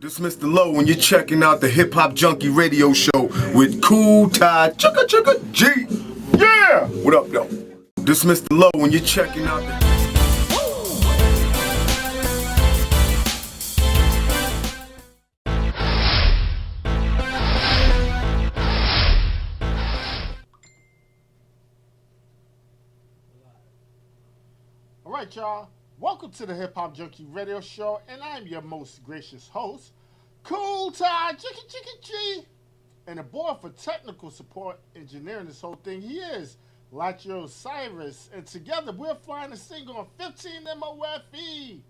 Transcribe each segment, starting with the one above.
This Mr. Low when you're checking out the Hip Hop Junky radio show with Cool Tide Chugga Chugga G. Yeah! What up, yo? This Mr. Low when you're checking out the... All right, y'all. Welcome to the Hip Hop Junky radio show, and I'm your most gracious host, Cool Tide Chugga G. And the boy for technical support, engineering this whole thing, he is Latcho Cyrus. And together we're flying a single on 15 MOFE.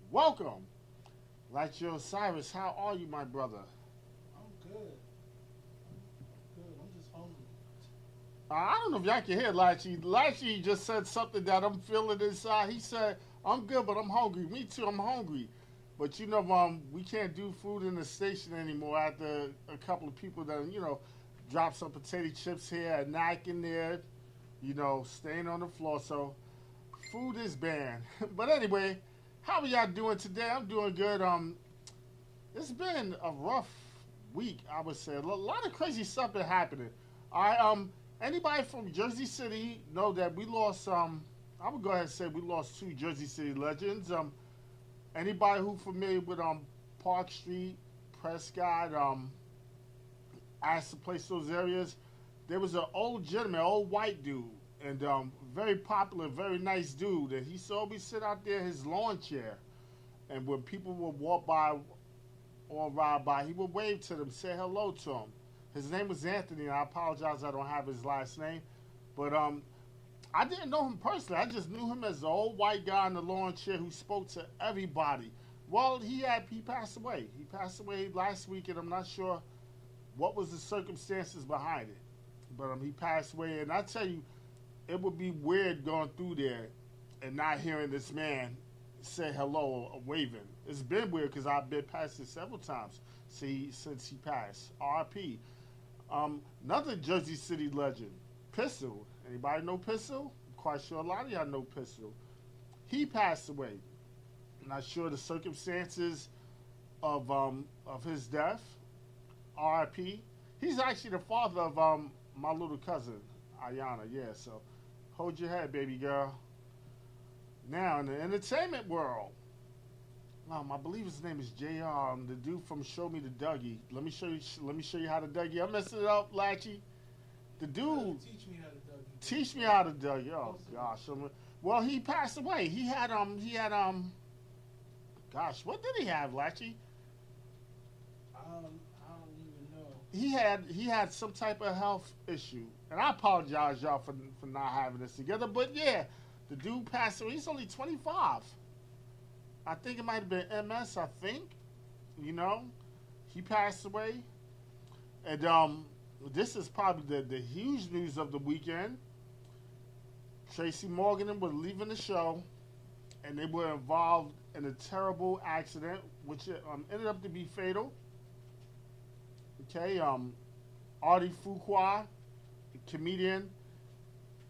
Welcome. Latcho Cyrus, how are you, my brother? I'm good. I'm just hungry. I don't know if y'all can hear Latchy. Latchy just said something that I'm feeling inside. He said, I'm good, but I'm hungry. Me too, I'm hungry. But you know, we can't do food in the station anymore after a couple of people that, dropped some potato chips here, a knack in there, staying on the floor. So food is banned. But anyway, how are y'all doing today? I'm doing good. It's been a rough week, I would say. A lot of crazy stuff been happening. Anybody from Jersey City know that we lost, I would go ahead and say we lost two Jersey City legends. Anybody who familiar with Park Street, Prescott, Astor Place, those areas, there was an old gentleman, old white dude, and very popular, very nice dude, and he used to always sit out there in his lawn chair, and when people would walk by or ride by, he would wave to them, say hello to them. His name was Anthony, and I apologize I don't have his last name, but I didn't know him personally. I just knew him as the old white guy in the lawn chair who spoke to everybody. Well, he passed away. He passed away last week, and I'm not sure what was the circumstances behind it. But he passed away, and I tell you, it would be weird going through there and not hearing this man say hello or waving. It's been weird because I've been past it several times since he passed. R.I.P. Another Jersey City legend, Pistol. Anybody know Pistol? I'm quite sure a lot of y'all know Pistol. He passed away. I'm not sure the circumstances of his death. R.I.P. He's actually the father of my little cousin, Ayana. Yeah, so hold your head, baby girl. Now, in the entertainment world, I believe his name is JR, the dude from Show Me the Dougie. Let me show you how to Dougie. I'm messing it up, Latchy. The dude. Teach me how to Dougie. Teach me how to Dougie. Oh gosh. Well, he passed away. He had gosh, what did he have, Latchy? I don't even know. He had some type of health issue. And I apologize, y'all, for not having this together. But yeah, the dude passed away. He's only 25. I think it might have been MS, I think. He passed away. And this is probably the huge news of the weekend. Tracy Morgan was leaving the show, and they were involved in a terrible accident, which ended up to be fatal. Okay, Artie Fuqua, a comedian,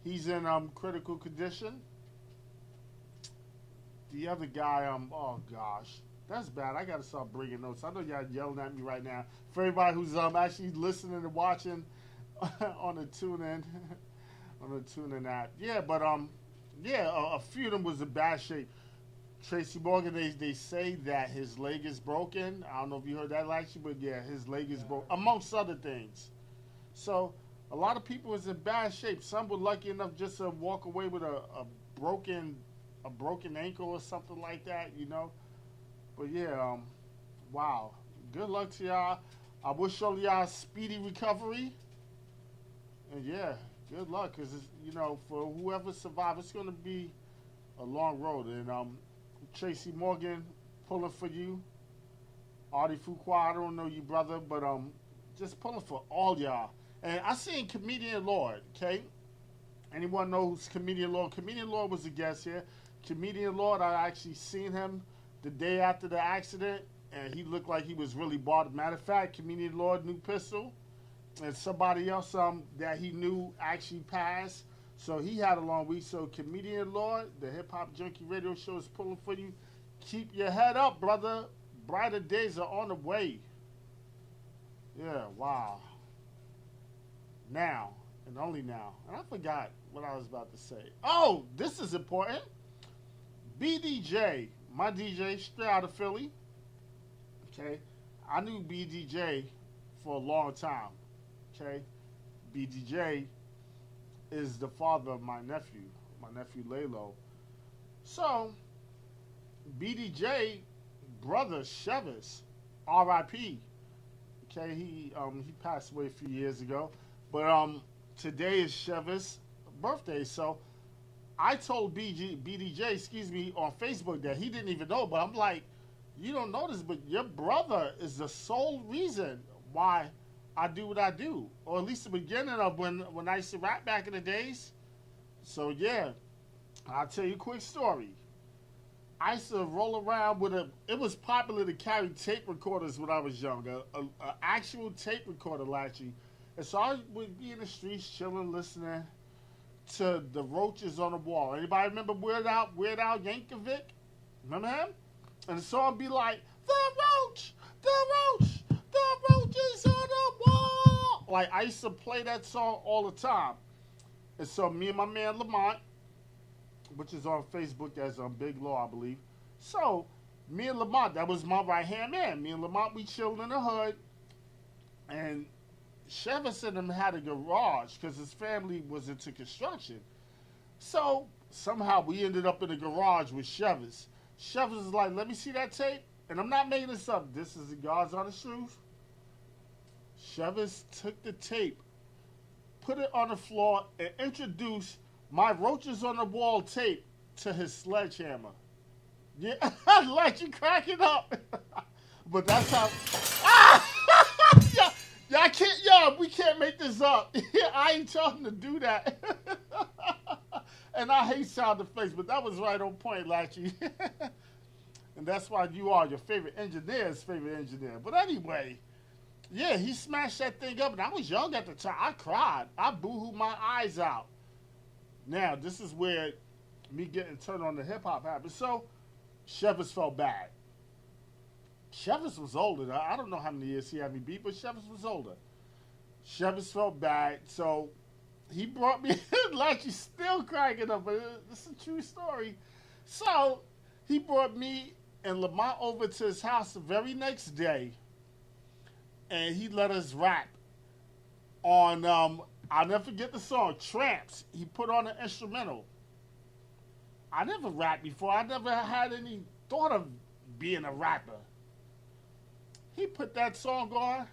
he's in critical condition. The other guy, oh gosh, that's bad. I gotta start bringing notes. I know y'all yelling at me right now. For everybody who's actually listening and watching on the TuneIn, on the TuneIn app. Yeah, but a few of them was in bad shape. Tracy Morgan, they say that his leg is broken. I don't know if you heard that, actually, but yeah, his leg is broken, amongst other things. So a lot of people was in bad shape. Some were lucky enough just to walk away with a broken ankle or something like that, But yeah, wow. Good luck to y'all. I wish all y'all speedy recovery. And yeah, good luck, because for whoever survives, it's gonna be a long road. And Tracy Morgan pulling for you. Artie Fuqua, I don't know you, brother, but just pulling for all y'all. And I seen Comedian Lord. Okay, anyone know who's Comedian Lord? Comedian Lord was a guest here. Comedian Lord, I actually seen him the day after the accident, and he looked like he was really bothered. Matter of fact, Comedian Lord knew Pistol, and somebody else that he knew actually passed. So he had a long week. So Comedian Lord, the Hip Hop Junky radio show is pulling for you. Keep your head up, brother. brighter days are on the way. Yeah, wow. Now, and only now. And I forgot what I was about to say. Oh, this is important. BDJ, my DJ, straight out of Philly. Okay. I knew BDJ for a long time. Okay. BDJ is the father of my nephew Lalo. So, BDJ brother Chevis, R.I.P. Okay, he passed away a few years ago, but today is Chevis' birthday. So, I told BDJ, on Facebook that he didn't even know, but I'm like, you don't know this, but your brother is the sole reason why I do what I do, or at least the beginning of when I used to rap back in the days. So yeah, I'll tell you a quick story. I used to roll around with it was popular to carry tape recorders when I was younger, an actual tape recorder actually. And so I would be in the streets chilling, listening to the Roaches on the Wall. Anybody remember Weird Al Yankovic? Remember him? And the song would be like, the roach is on the wall. Like, I used to play that song all the time. And so me and my man Lamont, which is on Facebook as Big Law, I believe. So, me and Lamont, that was my right-hand man. Me and Lamont, we chilled in the hood. And Chevis and him had a garage because his family was into construction. So, somehow we ended up in the garage with Chevis. Chevis is like, let me see that tape. And I'm not making this up. This is the God's honest truth. Chevis took the tape, put it on the floor, and introduced my Roaches on the Wall tape to his sledgehammer. Yeah, like you cracking up. But that's how. Yeah, I can't. Yeah, we can't make this up. I ain't telling him to do that. And I hate sound effects, but that was right on point, Latchy. And that's why you are your favorite engineer's favorite engineer. But anyway, yeah, he smashed that thing up, and I was young at the time. I cried. I boo-hooed my eyes out. Now, this is where me getting turned on to hip-hop happened. So, Chevis felt bad. Chevis was older. I don't know how many years he had me beat, but Chevis was older. Chevis felt bad, so he brought me like he's still cracking up, but it's a true story. So, he brought me and Lamont over to his house the very next day, and he let us rap on, I'll never forget the song, Tramps. He put on an instrumental. I never rapped before. I never had any thought of being a rapper. He put that song on,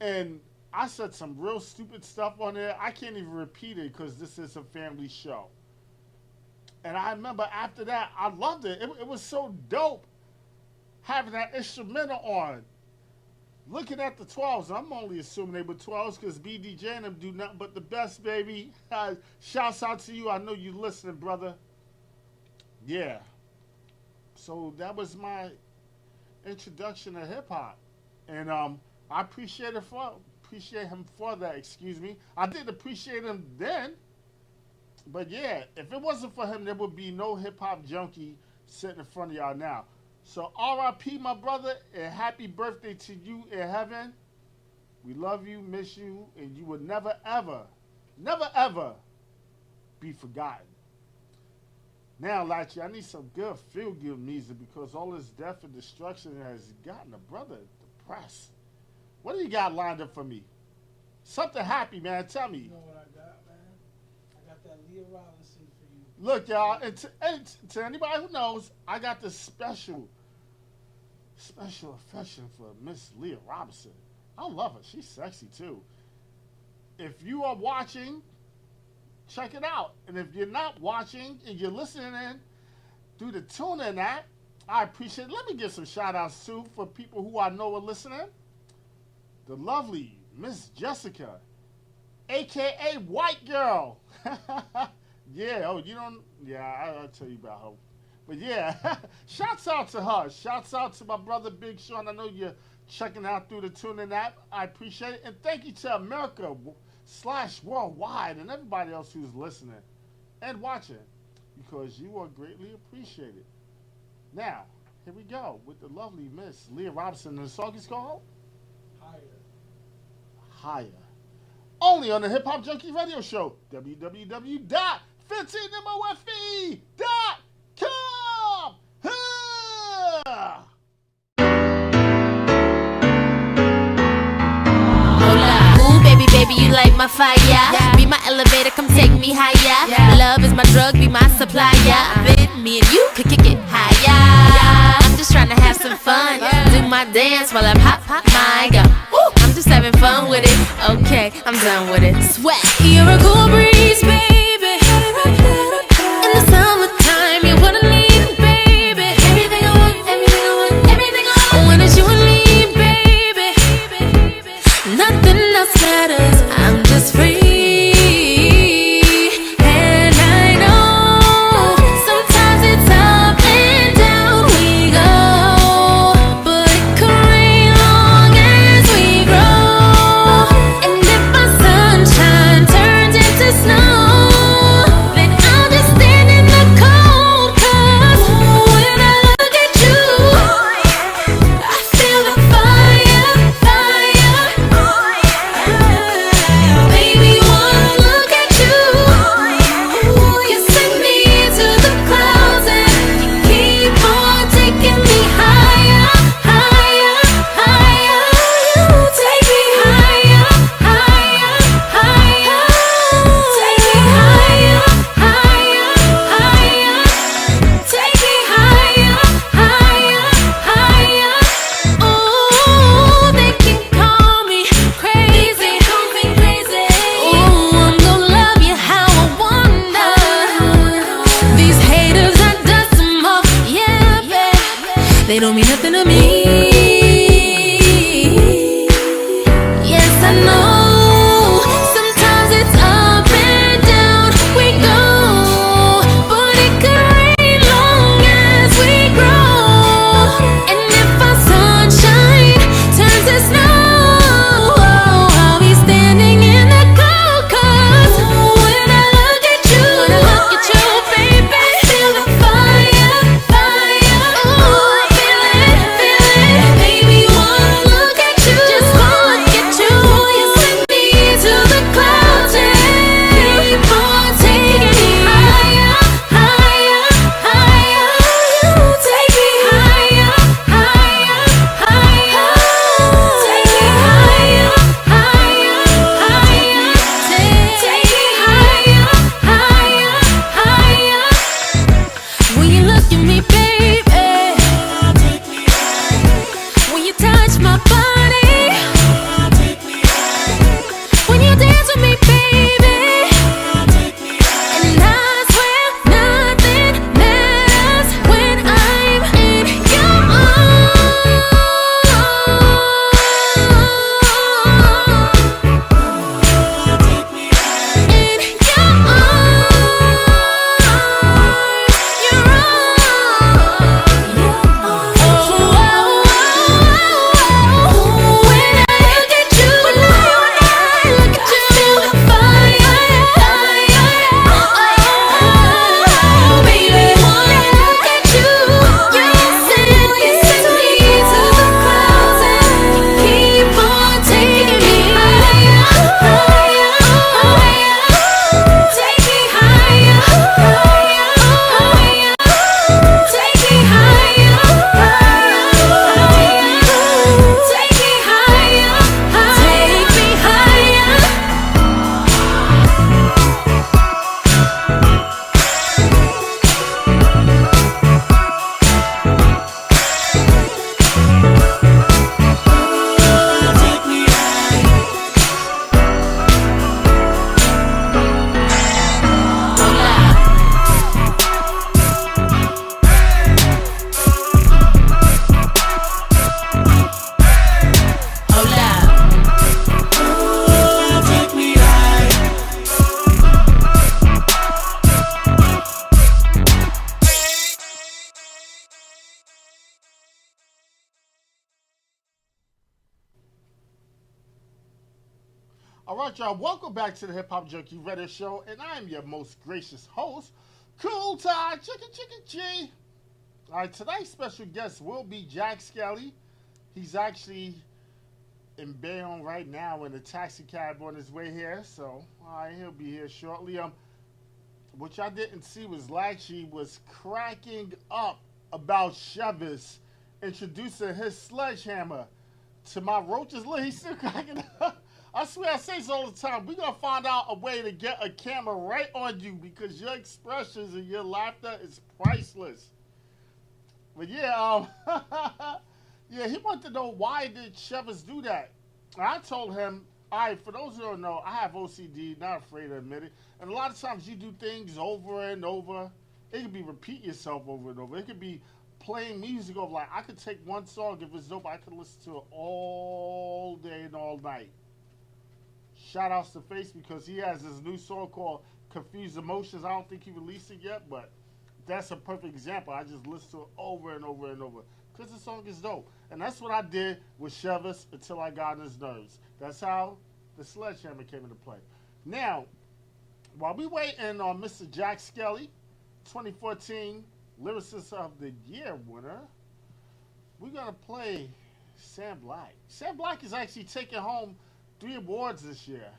and I said some real stupid stuff on there. I can't even repeat it because this is a family show. And I remember after that, I loved it. It was so dope having that instrumental on. Looking at the 12s, I'm only assuming they were 12s because BDJ and them do nothing but the best, baby. Shouts out to you. I know you listening, brother. Yeah. So that was my introduction to hip-hop. And I appreciate him for that, excuse me. I did appreciate him then. But yeah, if it wasn't for him, there would be no hip-hop junkie sitting in front of y'all now. So R.I.P. my brother, and happy birthday to you in heaven. We love you, miss you, and you will never, ever be forgotten. Now, Latchy, I need some good feel-good music because all this death and destruction has gotten a brother depressed. What do you got lined up for me? Something happy, man. Tell me. You know what I got, man? I got that Leah Robinson for you. Look, y'all, and to anybody who knows, I got this special affection for Miss Leah Robinson. I love her. She's sexy, too. If you are watching, check it out. And if you're not watching and you're listening in through the TuneIn app, I appreciate it. Let me give some shout-outs, too, for people who I know are listening. The lovely Miss Jessica, a.k.a. White Girl. Yeah, oh, you don't, yeah, I'll tell you about her. But yeah, shouts out to her. Shouts out to my brother Big Sean. I know you're checking out through the TuneIn app. I appreciate it. And thank you to America/worldwide and everybody else who's listening and watching because you are greatly appreciated. Now, Here we go with the lovely Miss Leah Robinson. And the song is called Higher. Higher. Only on the Hip Hop Junky Radio Show. www.15mofe.com. Ooh, baby, you like my fire. Be my elevator, come take me higher. Love is my drug, be my supplier. Bid me and you could kick it higher. I'm just trying to have some fun. Do my dance while I pop my gum. I'm just having fun with it. Okay, I'm done with it. Sweat. You're a cool breeze, baby. In the summertime, you wanna leave, baby. Everything I want, everything I want, everything I want. When it's you and me, baby. Nothing else matters. I'm just free. And I know sometimes it's up and down we go, but it could rain long as we grow. And if my sunshine turns into snow, then I'll just stand in the cold. 'Cause when I look at you, I feel the fire, fire. Baby, wanna look at you. You send me to the clouds and you keep on taking me higher, higher, higher. You take me higher, higher, higher. Take me higher, higher, higher. Take me higher, higher, higher. Ooh, they can call me crazy, call me crazy. Ooh, I'm gonna love you how I wonder. These haters, I dust them off, yeah, babe. They don't mean nothing to me. Yes, I know. Sometimes it's up and down we go, but it could rain long as we grow. And if our sunshine turns to snow, I'll be standing in the cold. 'Cause when I look at you, baby, I feel the fire, fire. Ooh, feel it, baby, wanna look at you. Just wanna look at you. You send me to the clouds and keep on taking me higher, higher, higher. You take me higher, higher, higher. Take me higher, higher, higher. Take me higher, higher, higher. When you look at me, baby, when you touch my body, when you dance with me, baby, and I swear nothing matters when I'm in your arms. In your All right, y'all. Welcome back to the Hip Hop Junky Radio Show, and I am your most gracious host, Cool Ty Chicken G. All right, tonight's special guest will be Jack Skelly. He's actually in Bayonne right now in a taxi cab on his way here, so all right, he'll be here shortly. What y'all didn't see was Lachey was cracking up about Chevis introducing his sledgehammer to my roaches. Look, he's still cracking up. I swear I say this all the time. We're going to find out a way to get a camera right on you because your expressions and your laughter is priceless. But yeah, yeah, he wanted to know why did Chevis do that. And I told him, all right, for those who don't know, I have OCD, not afraid to admit it. And a lot of times you do things over and over. It could be repeat yourself over and over. It could be playing music over. Like, I could take one song, if it's dope, I could listen to it all day and all night. Shout outs to Face because he has this new song called Confused Emotions. I don't think he released it yet, but that's a perfect example. I just listen to it over and over and over because the song is dope. And that's what I did with Chevis until I got on his nerves. That's how the sledgehammer came into play. Now, while we waiting on Mr. Jack Skelly, 2014 Lyricist of the Year winner, we're going to play Sam Black. Sam Black is actually taking home 3 awards this year.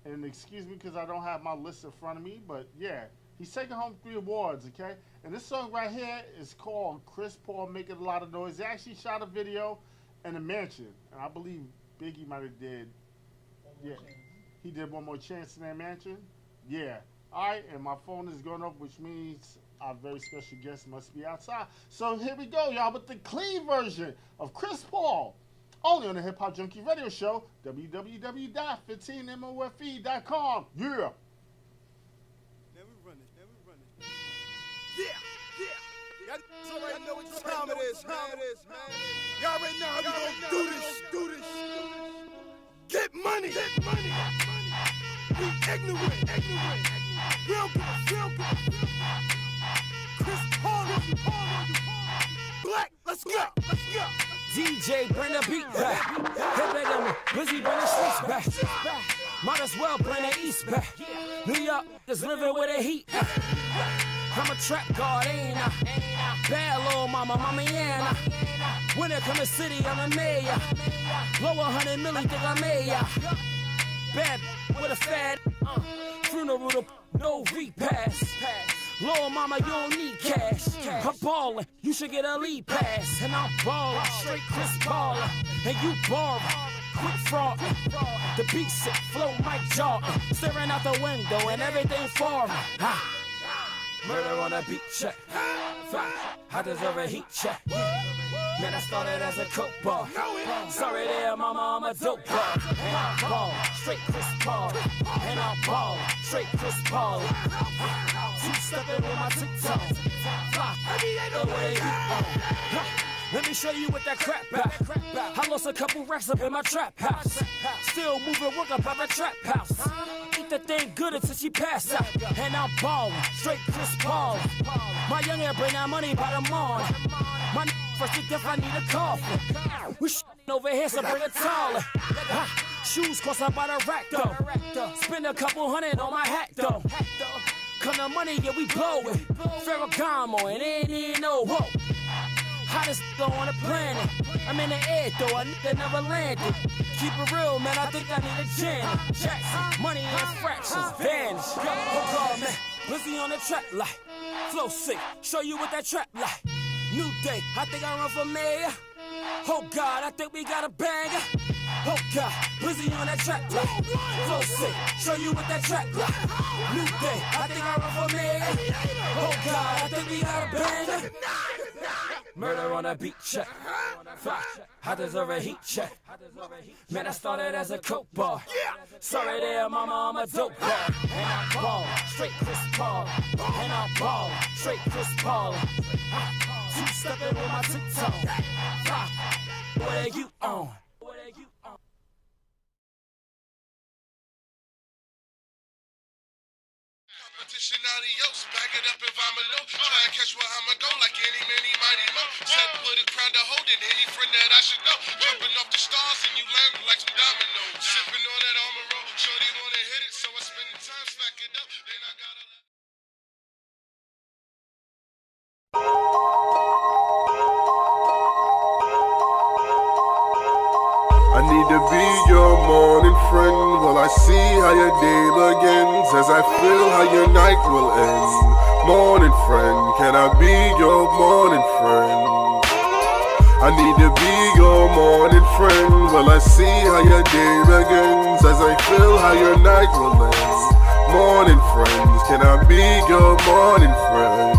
And excuse me because I don't have my list in front of me, but yeah, he's taking home 3 awards, okay? And this song right here is called Chris Paul Making a Lot of Noise. He actually shot a video in a mansion, and I believe Biggie might have did. Yeah, he did One More Chance in that mansion. Yeah. All right, and my phone is going up, which means our very special guest must be outside. So here we go, y'all, with the clean version of Chris Paul, only on the Hip Hop Junky Radio Show, www.15mofe.com. Yeah. Now we run it. Yeah. Y'all already know what time it is, man. Y'all already know how we gonna do this. Get money. We ignorant. We don't give a Chris Paul. Black, let's go. DJ, bring the beat back. Hit back on me, Busy, bring the streets back. Might as well bring the East back. New York is living with the heat. I'm a trap guard, ain't I? Bad little mama, Yana. When it come to city, I'm a mayor. Blow 100 million, think I'm mayor. Bad with a fat, funeral to no repass. Lil' mama, you don't need cash. I'm ballin', you should get a lead pass. And I'm ballin', straight Chris ballin'. And you borrowin', quit fraudin'. The beat sick, flow Mike Jordan. Staring out the window and everything foreign. Murder on a beat check. I deserve a heat check. Man, I started as a coke bar. Sorry there, mama, I'm a dope bar. And I'm ballin', straight Chris Paul. And I'm ballin', straight Chris Paul. Two-stepping with my TikTok. The way you on. Let me show you what that crap back. I lost a couple racks up in my trap house. Still moving work up at the trap house. Eat the thing good until she pass out. And I'm ballin', straight Chris Paul. My young air bring that money by the morning. My first to death, I need a coffin. We over here, so bring a taller. Shoes cost about a rack though. Spend a couple hundred on my hat though. Come the money, yeah, we blow it. Ferragamo, and ain't even no whoa. Hottest on the planet. I'm in the air though, I never landed. Keep it real, man, I think I need a jam. Jackson, money in fractions, vanish. Oh God, man, Busy on the track like. Flow sick, show you what that trap like. New day, I think I run for mayor. Oh God, I think we got a banger. Oh God, Busy on that track like. Flow sick, show you what that track like. New day, I think I run for mayor. Oh God, I think we got a banger. Murder on a beat check. I deserve a heat check. Man, I started as a coke bar. Sorry there, mama, I'm a dope bar. And I'm ballin', straight Chris Paul. And I'm ballin', straight Chris Paul. Two-stepping with my TikTok. What you on? Competition adios, back it up if I'm alone. Try and catch where I'ma go like any, many, mighty mo. Said put a crown to hold it, any friend that I should know. Jumping off the stars and you land like some dominoes. Sipping on that armor roll, shorty wanna hit it, so I spend the time stack it up. Then I gotta I see how your day begins, as I feel how your night will end. Morning friend, can I be your morning friend? I need to be your morning friend. Well, I see how your day begins, as I feel how your night will end. Morning friends, can I be your morning friend?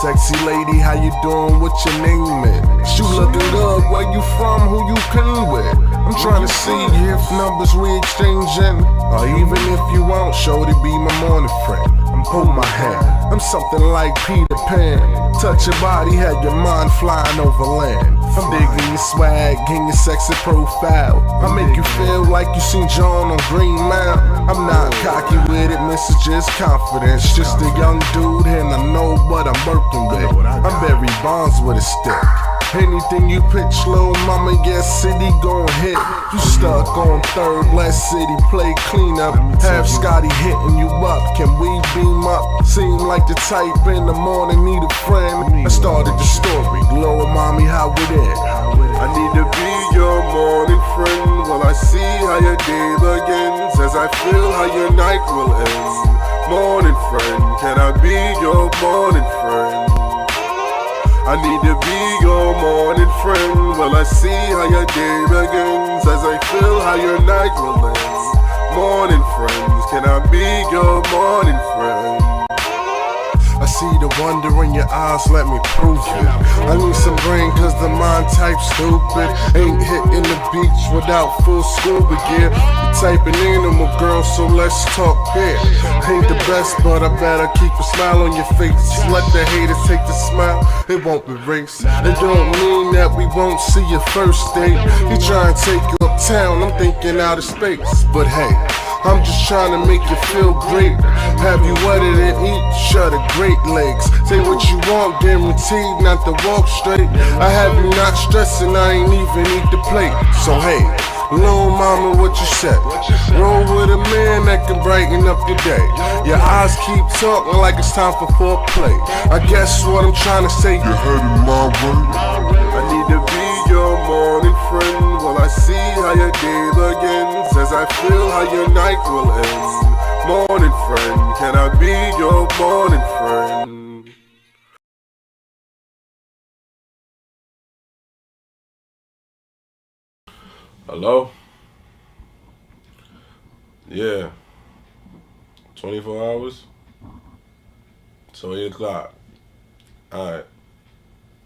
Sexy lady, how you doing? What your name is? You looking good, where you from, who you came with? I'm trying to see if numbers we exchanging, or even if you won't, shorty be my morning friend. Hold my hand, I'm something like Peter Pan. Touch your body, have your mind flying over land. I'm digging your swag, getting your sexy profile. I make you feel like you seen John on Green Mountain. I'm not cocky with it, miss, it's just confidence. Just a young dude and I know what I'm working with. I'm Barry Bonds with a stick. Anything you pitch, little mama, yes, city gon' hit. You stuck on third, let city play cleanup. Have Scotty hitting you up, can we beam up? Seem like the type in the morning, need a friend. I started the story, little mommy, how it end? I need to be your morning friend. Well, I see how your day begins, as I feel how your night will end. Morning friend, can I be your morning friend? I need to be your morning friend. Well, I see how your day begins, as I feel how your night will end. Morning friends, can I be your morning friend? I see the wonder in your eyes, let me prove it. I need some brain cause the mind type stupid. Ain't hitting the beach without full scuba gear. You type an animal, girl, so let's talk here. Ain't the best, but I better keep a smile on your face. Just let the haters take the smile, it won't erase. It don't mean that we won't see your first date. You try and take you uptown, I'm thinking out of space. But hey, I'm just trying to make you feel great. Have you wetted in each of the Great Lakes? Say what you want, guaranteed not to walk straight. I have you not stressing, I ain't even eat the plate. So hey, little mama, what you say? Roll with a man that can brighten up your day. Your eyes keep talking like it's time for foreplay. I guess what I'm trying to say, you're heading my way. I need to be your morning friend. Well, I see how your day begins, as I feel how your night will end. Morning friend, can I be your morning friend? Hello? Yeah. 24 hours? So 8 o'clock. Alright.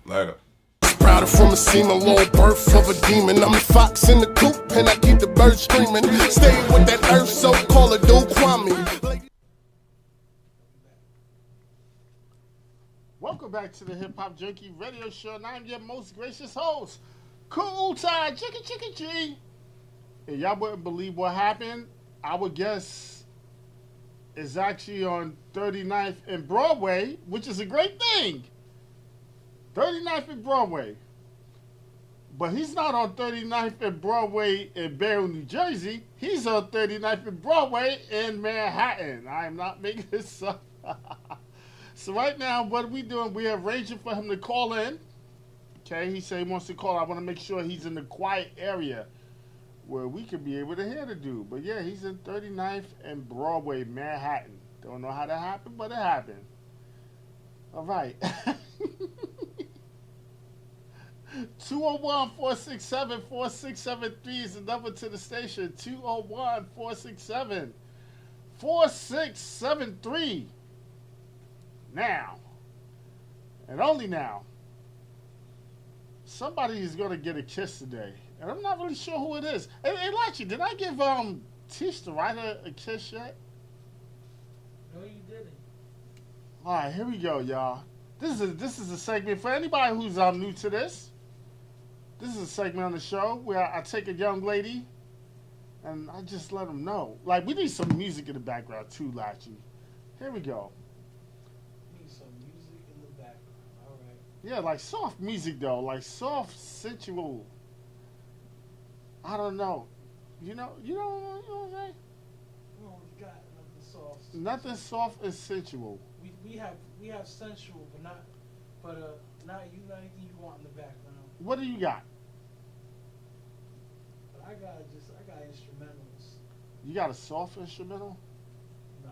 Later. Sprouted from a semen, long birth of a demon. I'm a fox in the coop, and I keep the birds screaming. Stay with that earth, so call it do Kwame. Welcome back to the Hip Hop Junky Radio Show, and I'm your most gracious host, Cool Ty Chicka G. And y'all wouldn't believe what happened. I would guess it's actually on 39th and Broadway, which is a great thing. 39th and Broadway. But he's not on 39th and Broadway in Barrow, New Jersey. He's on 39th and Broadway in Manhattan. I am not making this up. So right now, what are we doing? We are arranging for him to call in. Okay, he said he wants to call. I want to make sure he's in the quiet area where we could be able to hear the dude. But yeah, he's in 39th and Broadway, Manhattan. Don't know how that happened, but it happened. All right. 201-467-4673 is the number to the station. 201-467-4673. Now, and only now, somebody is going to get a kiss today. And I'm not really sure who it is. Hey, Lachi, did I give Tish the writer a kiss yet? No, you didn't. All right, here we go, y'all. This is a segment for anybody who's new to this. This is a segment on the show where I take a young lady and I just let them know. Like, we need some music in the background too, Lachi. Here we go. Need some music in the background. All right. Yeah, like soft music though, like soft, sensual. I don't know. You know what I'm saying? No, we got nothing soft. Nothing soft and sensual. We have sensual, but not anything you want in the background. What do you got? But I got instrumentals. You got a soft instrumental? Nah,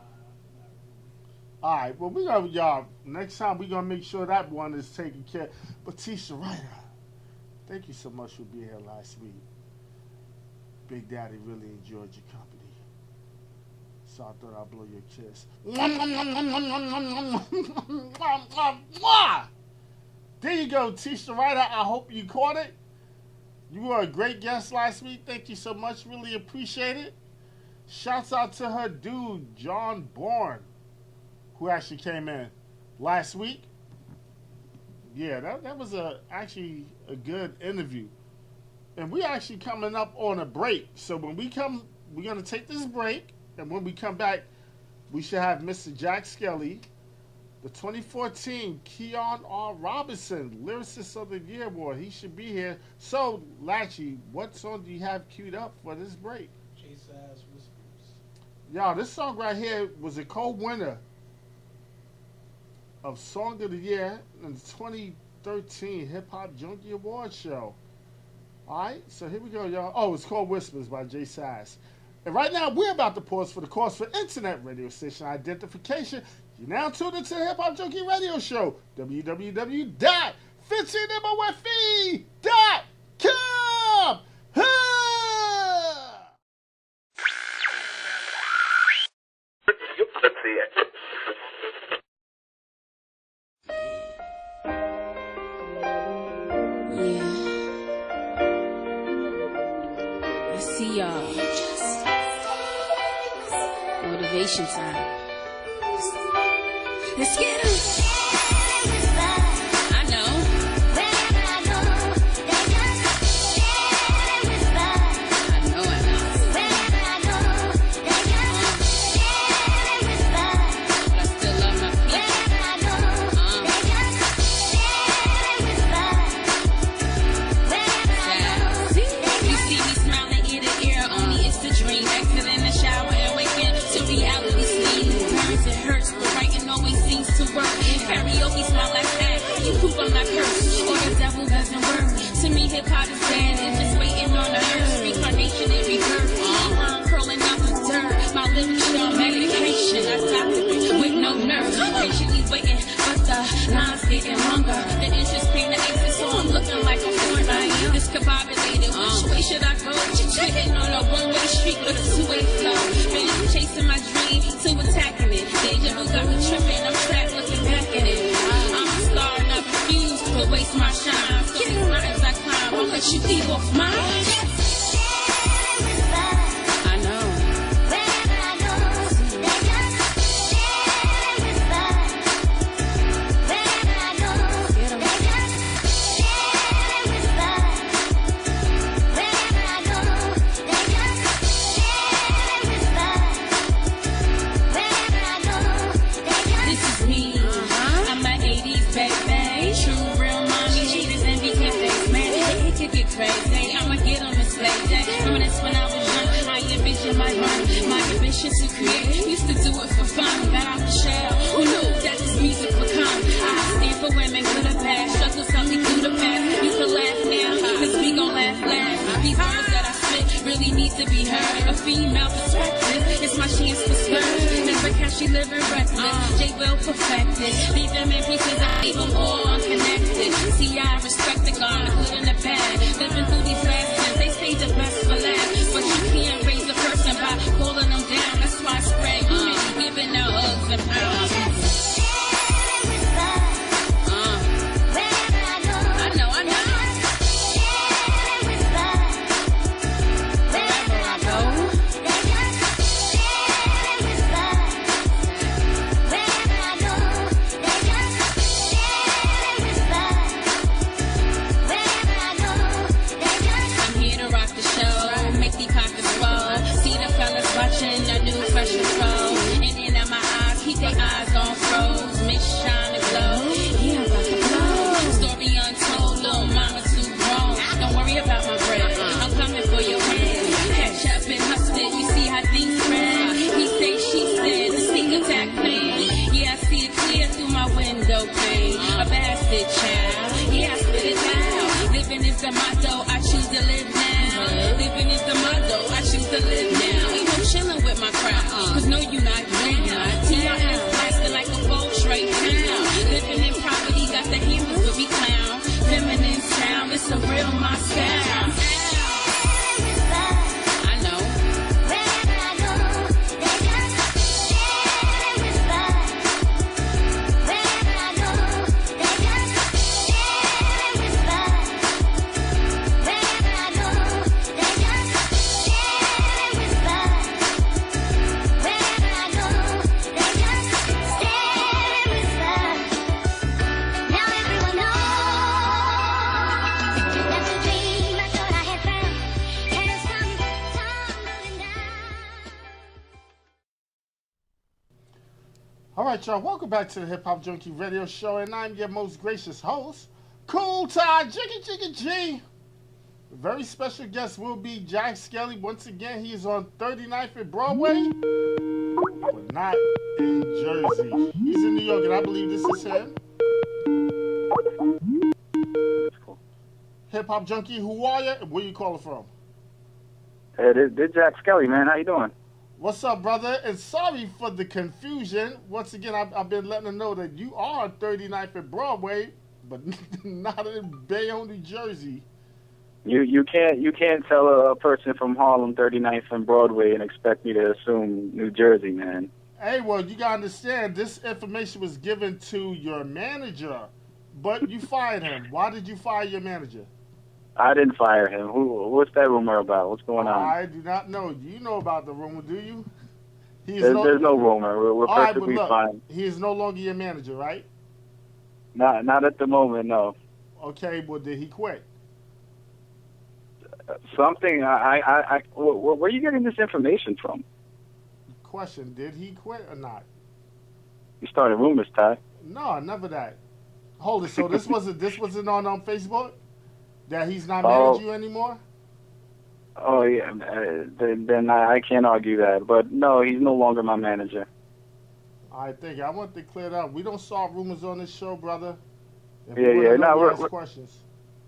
All right, well, we gonna, y'all, next time we gonna make sure that one is taken care of. Batista Ryder, thank you so much for being here last week. Big Daddy really enjoyed your company, so I thought I'd blow your kiss. There you go, Tisha Ryder. I hope you caught it. You were a great guest last week. Thank you so much. Really appreciate it. Shouts out to her dude, John Bourne, who actually came in last week. Yeah, that was actually a good interview. And we actually coming up on a break. So when we come, we're going to take this break. And when we come back, we should have Mr. Jack Skelly, the 2014 Keon R. Robinson Lyricist of the Year Award. He should be here. So, Latchy, what song do you have queued up for this break? Chase Ass Whispers. Y'all, this song right here was a co-winner of Song of the Year in the 2013 Hip Hop Junky Award Show. Alright, so here we go, y'all. Oh, it's called Whispers by Jay Sass. And right now, we're about to pause for the course for internet radio station identification. You're now tuned into the Hip Hop Junky Radio Show, www.15mofv.com. I see y'all. Motivation time. Let's get 'em. I know. But I still love my You see me smiling ear to ear, only it's the dream. Exiting the shower and waking to reality sleep. Burns and hurts, but writing always seems to work. Karaoke smile like that, you poop I'm not cursed. Or the devil doesn't work. To me hip hop is dead, it's just waiting on the earth. Reincarnation and rebirth. Curling out the dirt. My lyrics show medication. I stopped it with no nerve. Patiently waiting, but the line's getting longer. The interest came to exit, so I'm looking like a foreigner. Discombobulated, which way should I go? Sitting on a one-way street with a two-way flow. Been chasing my dream to attacking it. Deja vu got me tripping, I'm trapped looking back at it. I'm a star and I refuse to waste my shine. So these mountains I climb, I'll let you leave off mine. I know. This is me. I'm an 80s baby. True real mommy. Haters and be cafes, man. It could get crazy. I'ma get on this stage. Reminisce when I was young. I envision my run. My ambition to create. Used to do it for fun. Got out the shell. Who knew that this music would come? I stand for women, good or bad. Struggles help me through the past. You can laugh now, cause we gon' laugh last. These words that I spit really need to be heard. A female perspective. It's my chance to swerve. Never catch she living reckless. J will perfect it. Leave them in pieces, I leave them all unconnected. See, I respect the God, the good and the bad. Living through these lessons, they say the best for last. But you can't raise a person by pulling them down. That's why I spread unity, giving out hugs and pounds. I know. Wherever I go. I'm here to rock the show, make these pockets roll. See the fellas watching the new fashion show. And in my eyes, keep their eyes on froze. Miss shine and glow. Yeah, I'm about to blow. Story untold, little mama too grown. Don't worry about my bread, I'm coming for your head. Catch up and hustle it, you see how things spread. He say, she said, the sneak attack plan. Yeah, I see it clear through my window pane. A bastard child, yeah, I spit it out. Living is the motto, I choose to live now. Living is the motto, I choose to live now. Ain't no chillin' All right, y'all. Welcome back to the Hip Hop Junky Radio Show, and I'm your most gracious host, Cool Todd Jiggy G. A very special guest will be Jack Skelly. Once again, he is on 39th and Broadway, but not in Jersey. He's in New York, and I believe this is him. Hip Hop Junky, who are you? And where you calling from? Hey, this Jack Skelly, man. How you doing? What's up, brother? And sorry for the confusion. Once again, I've been letting them know that you are on 39th and Broadway, but not in Bayonne, New Jersey. You can't tell a person from Harlem 39th and Broadway and expect me to assume New Jersey, man. Hey, well, you gotta understand, this information was given to your manager, but you fired him. Why did you fire your manager? I didn't fire him. What's that rumor about? What's going on? I do not know. Do you know about the rumor, do you? There's no rumor. We're perfectly fine. He is no longer your manager, right? Not at the moment, no. Okay, well, did he quit? Something. Where are you getting this information from? Question, did he quit or not? You started rumors, Ty. No, never that. Hold it. So this wasn't on Facebook? That he's not managing you anymore? Oh, yeah. Then I can't argue that. But no, he's no longer my manager. I want to clear that up. We don't solve rumors on this show, brother. We're questions.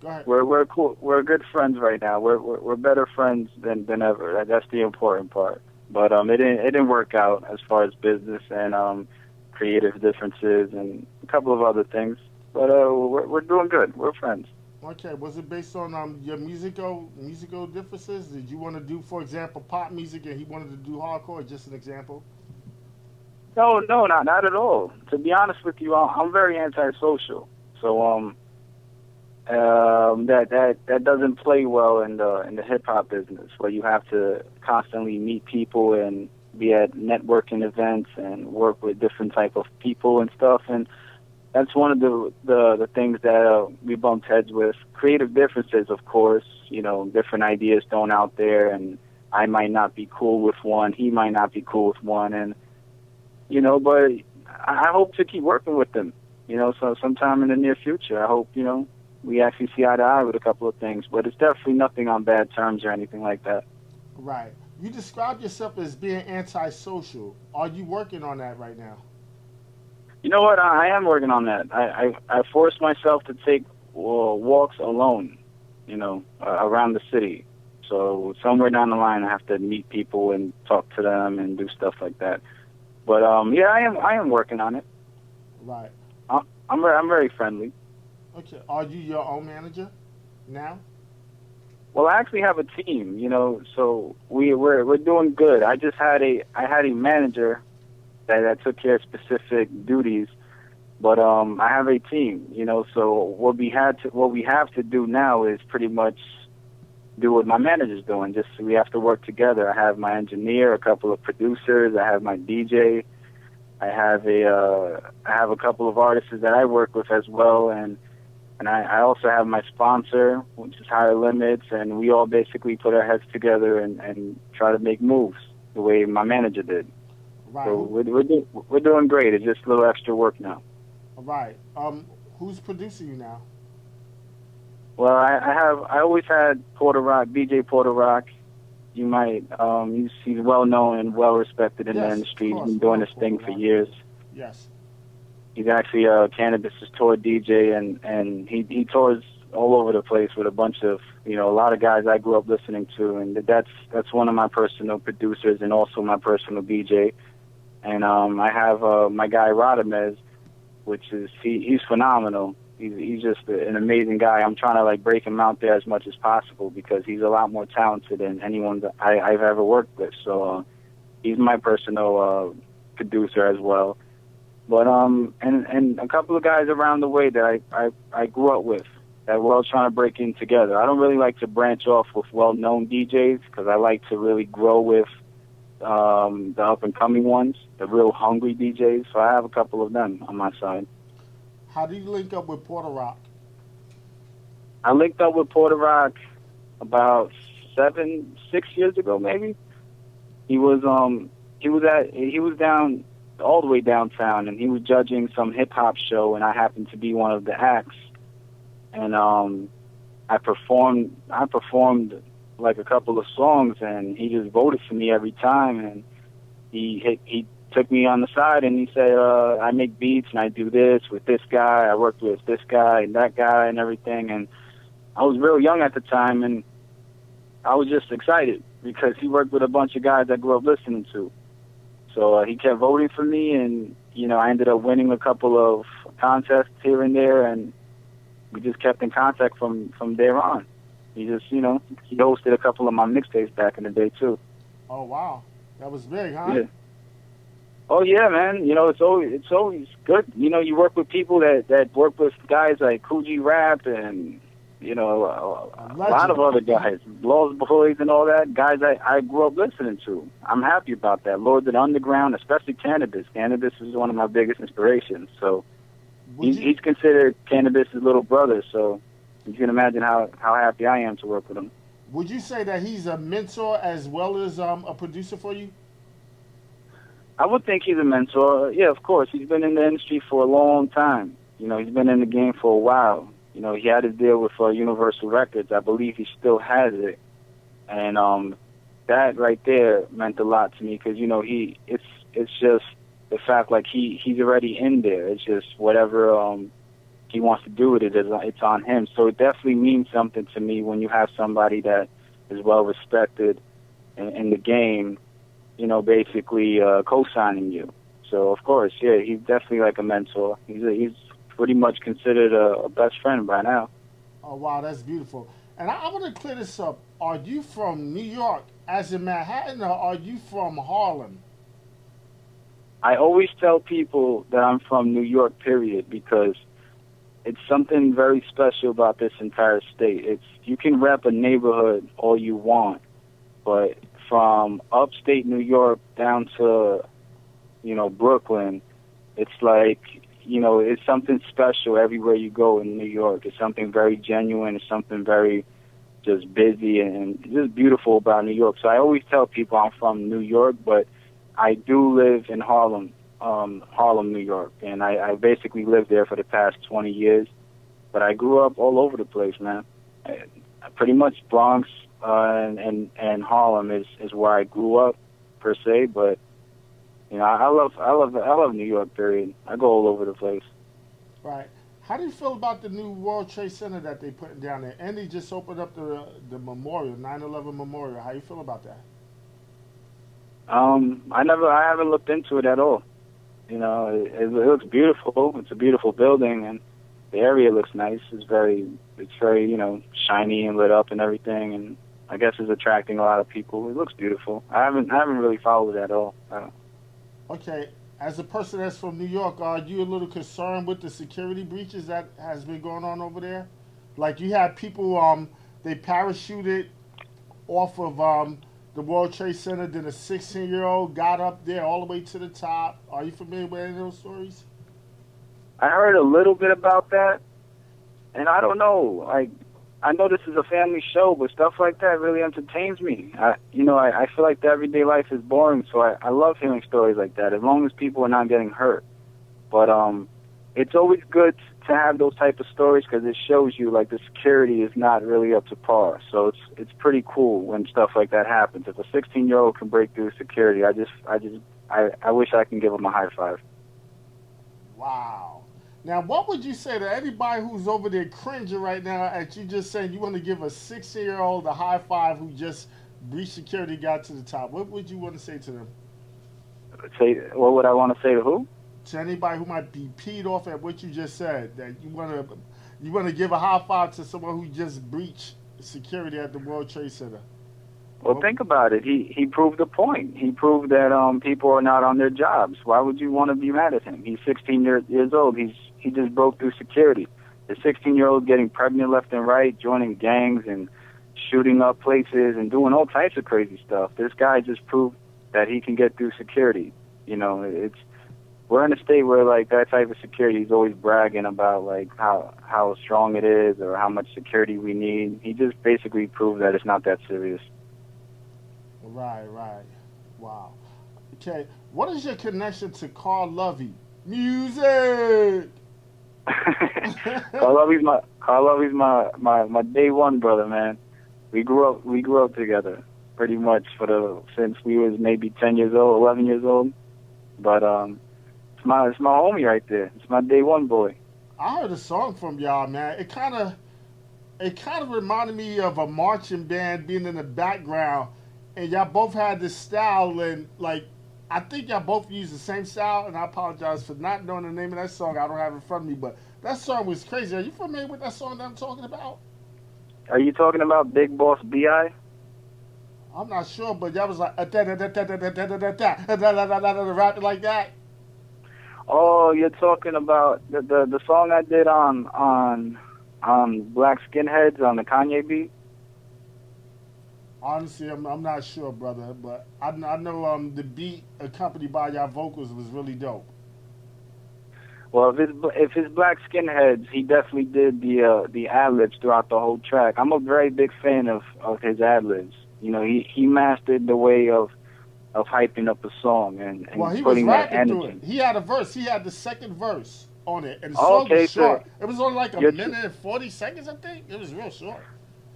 Go ahead. We're cool. We're good friends right now. We're better friends than ever. That's the important part. But it didn't work out as far as business and creative differences and a couple of other things. But we're doing good. We're friends. Okay, was it based on your musical differences? Did you want to do, for example, pop music and he wanted to do hardcore? Just an example. No, not at all. To be honest with you, I'm very antisocial. So that doesn't play well in the hip hop business, where you have to constantly meet people and be at networking events and work with different type of people and stuff. And that's one of the things that we bumped heads with. Creative differences, of course, different ideas thrown out there, and I might not be cool with one, he might not be cool with one, and but I hope to keep working with them, so sometime in the near future, I hope, we actually see eye to eye with a couple of things, but it's definitely nothing on bad terms or anything like that. Right. You described yourself as being antisocial. Are you working on that right now? You know what? I am working on that. I force myself to take walks alone, around the city. So somewhere down the line, I have to meet people and talk to them and do stuff like that. But I am working on it. Right. I'm very friendly. Okay. Are you your own manager now? Well, I actually have a team, so we're doing good. I had a manager that took care of specific duties, but I have a team, so what we have to do now is pretty much do what my manager's doing. Just we have to work together. I have my engineer, a couple of producers, I have my DJ, I have a couple of artists that I work with as well, and I also have my sponsor, which is Higher Limits, and we all basically put our heads together and try to make moves the way my manager did. Right. So we're doing great. It's just a little extra work now. All right. Who's producing you now? Well, I always had Porter Rock, DJ Porter Rock. You might he's well known and well respected in the industry. He's been doing this thing for years. Yes. He's actually Cannabis's tour DJ, and he tours all over the place with a bunch of a lot of guys I grew up listening to, and that's one of my personal producers and also my personal DJ. And I have my guy Radamez, which is he's phenomenal. He's just an amazing guy. I'm trying to break him out there as much as possible because he's a lot more talented than anyone that I've ever worked with. So he's my personal producer as well. But and a couple of guys around the way that I grew up with that we're all trying to break in together. I don't really like to branch off with well-known DJs because I like to really grow with the up-and-coming ones, the real hungry DJs. So I have a couple of them on my side. How do you link up with Porter Rock? I linked up with Porter Rock about 6 years ago, maybe. He was down all the way downtown, and he was judging some hip hop show, and I happened to be one of the acts. And I performed like a couple of songs, and he just voted for me every time. And he took me on the side, and he said, I make beats and I do this with this guy. I worked with this guy and that guy and everything. And I was real young at the time, and I was just excited because he worked with a bunch of guys I grew up listening to. So he kept voting for me, and, I ended up winning a couple of contests here and there, and we just kept in contact from there on. He just, he hosted a couple of my mixtapes back in the day, too. Oh, wow. That was big, huh? Yeah. Oh, yeah, man. It's always good. You work with people that work with guys like Coogee Rap and, a lot of other guys, Lost Boys and all that, guys I grew up listening to. I'm happy about that. Lords of the Underground, especially Cannabis. Cannabis is one of my biggest inspirations. So he's considered Cannabis' little brother, so you can imagine how happy I am to work with him. Would you say that he's a mentor as well as a producer for you? I would think he's a mentor. Yeah, of course. He's been in the industry for a long time. He's been in the game for a while. He had his deal with Universal Records. I believe he still has it. And that right there meant a lot to me because, it's just the fact like he's already in there. It's just whatever he wants to do with it, it's on him. So it definitely means something to me when you have somebody that is well respected in the game, basically co-signing you. So of course, yeah, he's definitely like a mentor. He's pretty much considered a best friend by now. Oh, wow, that's beautiful. And I want to clear this up. Are you from New York, as in Manhattan, or are you from Harlem? I always tell people that I'm from New York, period, because it's something very special about this entire state. You can rep a neighborhood all you want, but from upstate New York down to, Brooklyn, it's like, it's something special everywhere you go in New York. It's something very genuine. It's something very just busy and just beautiful about New York. So I always tell people I'm from New York, but I do live in Harlem, New York, and I basically lived there for the past 20 years. But I grew up all over the place, man. Pretty much Bronx and Harlem is where I grew up per se, but I love New York, period. I go all over the place. Right. How do you feel about the new World Trade Center that they putting down there? And they just opened up the memorial, 9/11 memorial. How you feel about that? I haven't looked into it at all. It looks beautiful. It's a beautiful building, and the area looks nice. It's very, shiny and lit up and everything, and I guess it's attracting a lot of people. It looks beautiful. I haven't really followed it at all. Okay, as a person that's from New York, are you a little concerned with the security breaches that has been going on over there? Like you had people, they parachuted off of the World Trade Center, then a 16-year-old got up there all the way to the top. Are you familiar with any of those stories? I heard a little bit about that, and I don't know. I know this is a family show, but stuff like that really entertains me. I feel like the everyday life is boring, so I love hearing stories like that, as long as people are not getting hurt. But it's always good to have those type of stories because it shows you like the security is not really up to par. So it's pretty cool when stuff like that happens. If a 16-year-old can break through security, I wish I can give them a high five. Wow. Now, what would you say to anybody who's over there cringing right now at you just saying you want to give a 16-year-old a high five who just breached security, got to the top? What would you want to say to them? What would I want to say to who? To anybody who might be peed off at what you just said, that you want to give a high five to someone who just breached security at the World Trade Center. Well, think about it. He proved a point. He proved that people are not on their jobs. Why would you want to be mad at him? He's 16 years old. He just broke through security. The 16-year-old getting pregnant left and right, joining gangs and shooting up places and doing all types of crazy stuff. This guy just proved that he can get through security. We're in a state where like that type of security is always bragging about like how strong it is or how much security we need. He just basically proved that it's not that serious. Right. Wow. Okay. What is your connection to Carl Lovey? Music. Carl Lovey's my day one brother, man. We grew up together pretty much since we was maybe 10 years old, 11 years old. But it's my homie right there. It's my day one boy. I heard a song from y'all, man. It kind of reminded me of a marching band being in the background, and y'all both had this style, and like I think y'all both used the same style. And I apologize for not knowing the name of that song. I don't have it in front of me, but that song was crazy. Are you familiar with that song that I'm talking about? Are you talking about Big Boss B.I.? I'm not sure, but y'all was like rapping like that. Oh, you're talking about the song I did on Black Skinheads on the Kanye beat? Honestly, I'm not sure, brother, but I know the beat accompanied by y'all vocals was really dope. Well, if it's Black Skinheads, he definitely did the ad libs throughout the whole track. I'm a very big fan of his ad libs. You know, he mastered the way of hyping up a song and well, he putting was that rapping through energy. it. He had a verse. He had the second verse on it, and the song was short. It was only like a minute and 40 seconds, I think. It was real short.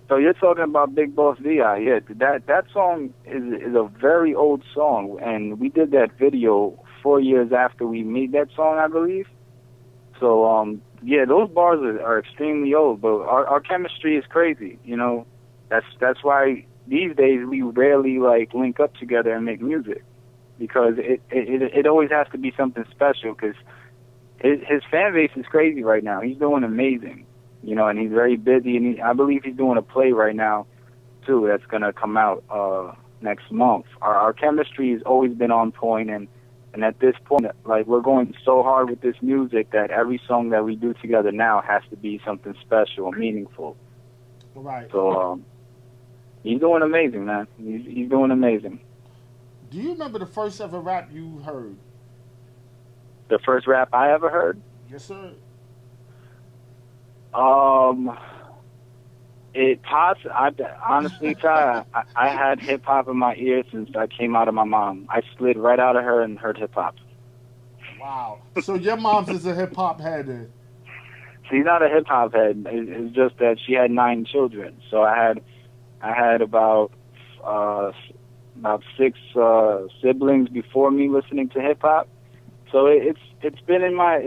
So you're talking about Big Boss V.I. Yeah, that song is a very old song, and we did that video 4 years after we made that song, I believe. So yeah, those bars are extremely old, but our chemistry is crazy. You know, that's why these days we rarely like link up together and make music, because it always has to be something special, because his fan base is crazy right now. He's doing amazing, you know, and he's very busy, and I believe he's doing a play right now too that's gonna come out next month. Our chemistry has always been on point, and at this point, like, we're going so hard with this music that every song that we do together now has to be something special and meaningful. Right. So he's doing amazing, man. He's doing amazing. Do you remember the first ever rap you heard? The first rap I ever heard? Yes, sir. I honestly, Ty, I had hip hop in my ear since I came out of my mom. I slid right out of her and heard hip hop. Wow. So your mom's is a hip hop head then? She's not a hip hop head. It's just that she had 9 children. So I had about 6 siblings before me listening to hip hop. So it's been in my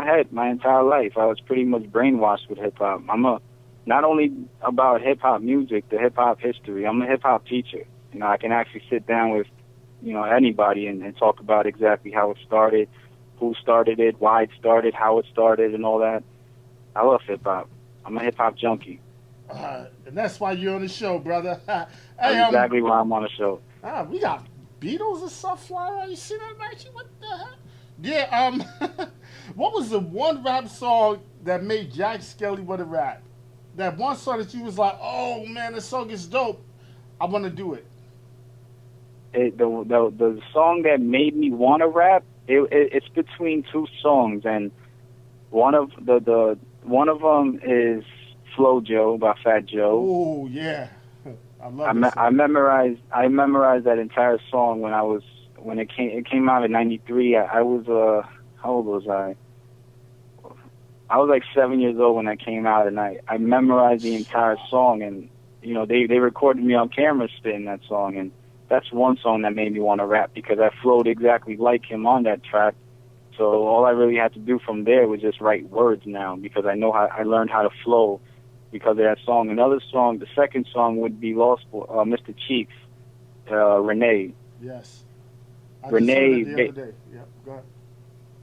head my entire life. I was pretty much brainwashed with hip hop. I'm not only about hip hop music, the hip hop history. I'm a hip hop teacher. You know, I can actually sit down with, you know, anybody and talk about exactly how it started, who started it, why it started, how it started, and all that. I love hip hop. I'm a hip hop junkie. And that's why you're on the show, brother. Hey, That's exactly why I'm on the show. We got Beatles and stuff flying around. You see that, Maxie? What the heck? Yeah. What was the one rap song that made Jack Skelly want to rap? That one song that you was like, oh man, this song is dope. I want to do it. The song that made me want to rap, it's between 2 songs, and one of them is Flow Joe by Fat Joe. Oh yeah, I love it. I memorized that entire song when it came out in '93. I was how old was I? I was like 7 years old when that came out, and I memorized the entire song, and you know they recorded me on camera spitting that song, and that's one song that made me want to rap because I flowed exactly like him on that track. So all I really had to do from there was just write words now, because I learned how to flow because of that song. Another song, the second song would be Lost Boy, Mr. Chief, Renee. Yes. Renee. The other day. Yep, go ahead.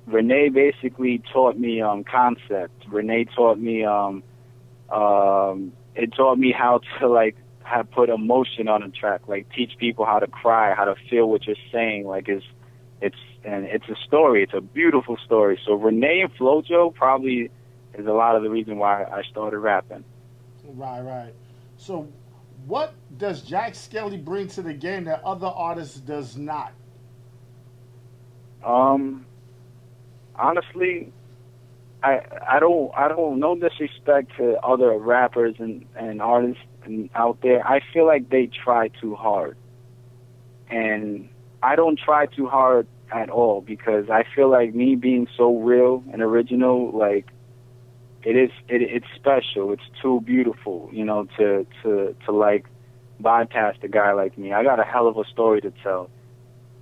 Renee basically taught me concept. Renee taught me it taught me how to put emotion on a track, like teach people how to cry, how to feel what you're saying. Like it's a story. It's a beautiful story. So Renee and Flojo probably is a lot of the reason why I started rapping. Right. So what does Jack Skelly bring to the game that other artists does not? Honestly, I don't no disrespect to other rappers and artists out there. I feel like they try too hard, and I don't try too hard at all because I feel like me being so real and original, like it's special. It's too beautiful, you know, to like bypass a guy like me. I got a hell of a story to tell,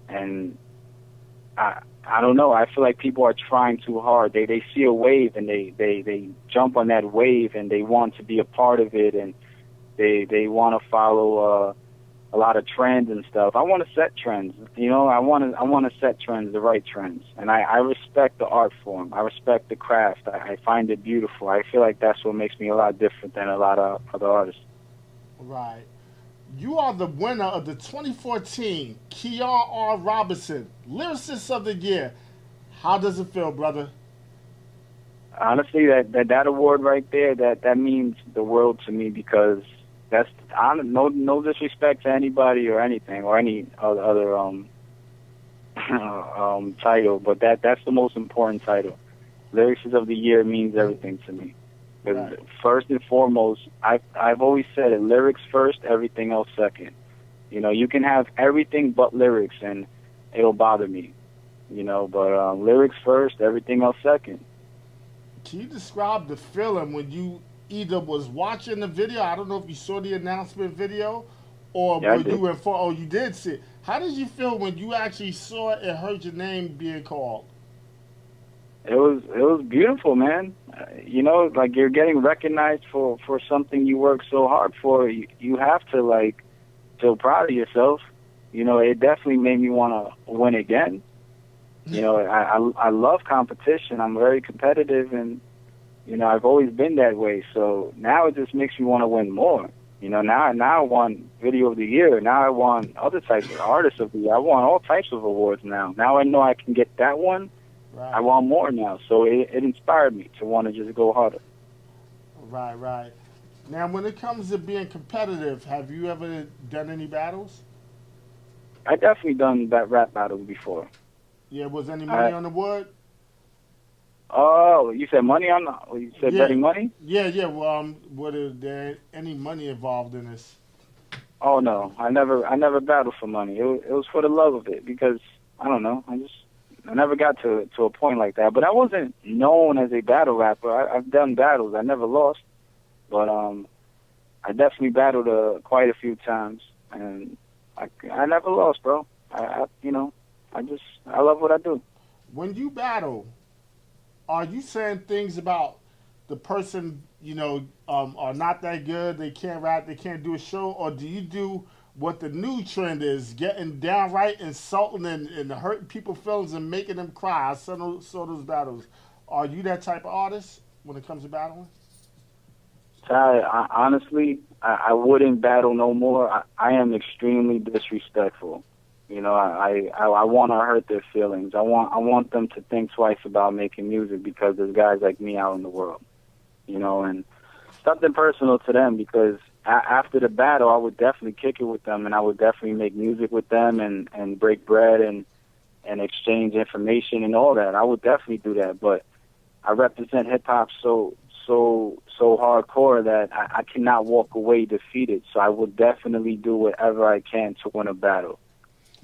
and I don't know. I feel like people are trying too hard. They see a wave and they jump on that wave and they want to be a part of it, and they want to follow a lot of trends and stuff. I want to set trends. You know, I want to set trends, the right trends. And I respect the art form. I respect the craft. I find it beautiful. I feel like that's what makes me a lot different than a lot of other artists. Right. You are the winner of the 2014 Keon R. Robinson Lyricist of the Year. How does it feel, brother? Honestly, that award right there, that means the world to me, because that's no disrespect to anybody or anything or any other title, but that's the most important title. Lyricist of the Year means everything to me. Right. First and foremost, I've always said it: lyrics first, everything else second. You know, you can have everything but lyrics, and it'll bother me. You know, but lyrics first, everything else second. Can you describe the feeling when you either was watching the video? I don't know if you saw the announcement video, or yeah, were you in for? Oh, you did see it. How did you feel when you actually saw it and heard your name being called? It was beautiful, man. You know, like, you're getting recognized for something you work so hard for. You have to, like, feel proud of yourself. You know, it definitely made me want to win again. You know, I love competition. I'm very competitive, and, you know, I've always been that way. So now it just makes me want to win more. You know, now I want Video of the Year. Now I want other types of Artist of the Year. I want all types of awards now. Now I know I can get that one. Right. I want more now. So it inspired me to want to just go harder. Right. Now, when it comes to being competitive, have you ever done any battles? I definitely done that rap battles before. Yeah, was any money on the wood? Oh, you said money on the... You said betting money? Yeah. Well, was there any money involved in this? Oh, no. I never battled for money. It was for the love of it, because, I don't know, I never got to a point like that. But I wasn't known as a battle rapper. I've done battles. I never lost. But I definitely battled quite a few times, and I never lost, bro. I love what I do. When you battle, are you saying things about the person, you know, are not that good, they can't rap, they can't do a show, or do you do what the new trend is, getting downright insulting and hurting people's feelings and making them cry? I saw those battles. Are you that type of artist when it comes to battling? Honestly, I wouldn't battle no more. I am extremely disrespectful. You know, I want to hurt their feelings. I want them to think twice about making music, because there's guys like me out in the world. You know, and something personal to them, because after the battle, I would definitely kick it with them, and I would definitely make music with them and break bread and exchange information and all that. I would definitely do that, but I represent hip-hop so hardcore that I cannot walk away defeated, so I would definitely do whatever I can to win a battle.